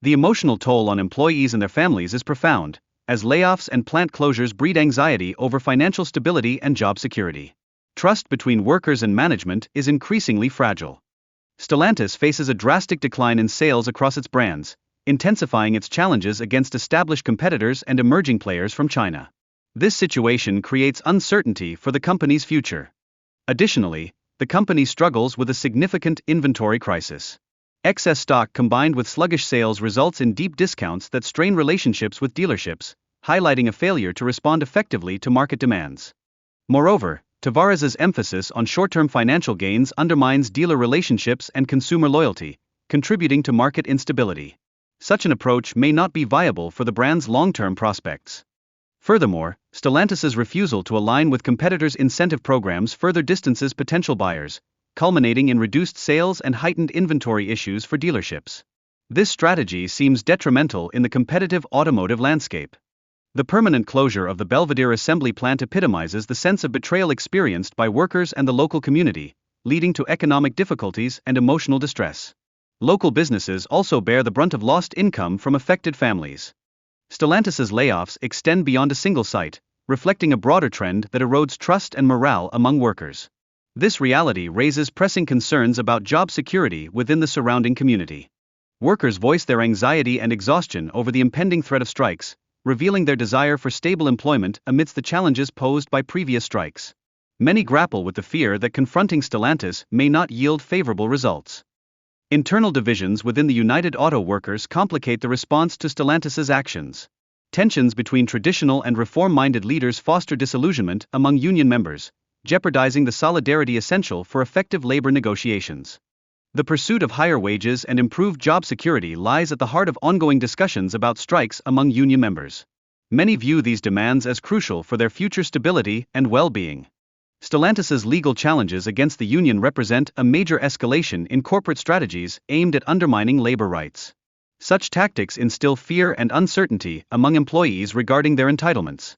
The emotional toll on employees and their families is profound, as layoffs and plant closures breed anxiety over financial stability and job security. Trust between workers and management is increasingly fragile. Stellantis faces a drastic decline in sales across its brands, intensifying its challenges against established competitors and emerging players from China. This situation creates uncertainty for the company's future. Additionally, the company struggles with a significant inventory crisis. Excess stock combined with sluggish sales results in deep discounts that strain relationships with dealerships, highlighting a failure to respond effectively to market demands. Moreover, Tavares's emphasis on short-term financial gains undermines dealer relationships and consumer loyalty, contributing to market instability. Such an approach may not be viable for the brand's long-term prospects. Furthermore, Stellantis's refusal to align with competitors' incentive programs further distances potential buyers, culminating in reduced sales and heightened inventory issues for dealerships. This strategy seems detrimental in the competitive automotive landscape. The permanent closure of the Belvidere assembly plant epitomizes the sense of betrayal experienced by workers and the local community, leading to economic difficulties and emotional distress. Local businesses also bear the brunt of lost income from affected families. Stellantis's layoffs extend beyond a single site, reflecting a broader trend that erodes trust and morale among workers. This reality raises pressing concerns about job security within the surrounding community. Workers voice their anxiety and exhaustion over the impending threat of strikes, revealing their desire for stable employment amidst the challenges posed by previous strikes. Many grapple with the fear that confronting Stellantis may not yield favorable results. Internal divisions within the United Auto Workers complicate the response to Stellantis's actions. Tensions between traditional and reform-minded leaders foster disillusionment among union members, jeopardizing the solidarity essential for effective labor negotiations. The pursuit of higher wages and improved job security lies at the heart of ongoing discussions about strikes among union members. Many view these demands as crucial for their future stability and well-being. Stellantis's legal challenges against the union represent a major escalation in corporate strategies aimed at undermining labor rights. Such tactics instill fear and uncertainty among employees regarding their entitlements.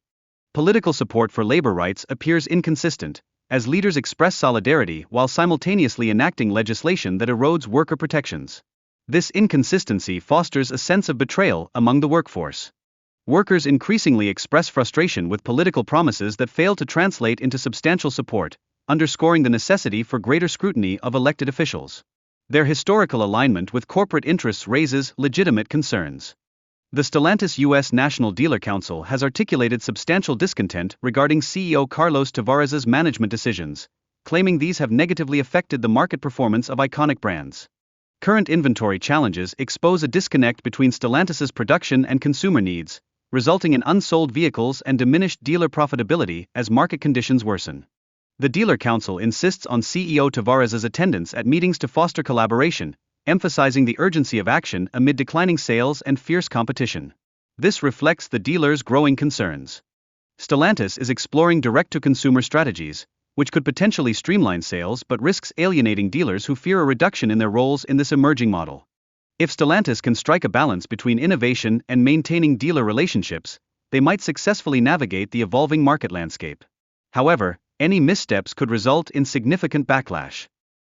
Political support for labor rights appears inconsistent, as leaders express solidarity while simultaneously enacting legislation that erodes worker protections. This inconsistency fosters a sense of betrayal among the workforce. Workers increasingly express frustration with political promises that fail to translate into substantial support, underscoring the necessity for greater scrutiny of elected officials. Their historical alignment with corporate interests raises legitimate concerns. The Stellantis U.S. National Dealer Council has articulated substantial discontent regarding CEO Carlos Tavares's management decisions, claiming these have negatively affected the market performance of iconic brands. Current inventory challenges expose a disconnect between Stellantis's production and consumer needs, resulting in unsold vehicles and diminished dealer profitability as market conditions worsen. The Dealer Council insists on CEO Tavares's attendance at meetings to foster collaboration, emphasizing the urgency of action amid declining sales and fierce competition. This reflects the dealers' growing concerns. Stellantis is exploring direct-to-consumer strategies, which could potentially streamline sales but risks alienating dealers who fear a reduction in their roles in this emerging model. If Stellantis can strike a balance between innovation and maintaining dealer relationships, they might successfully navigate the evolving market landscape. However, any missteps could result in significant backlash.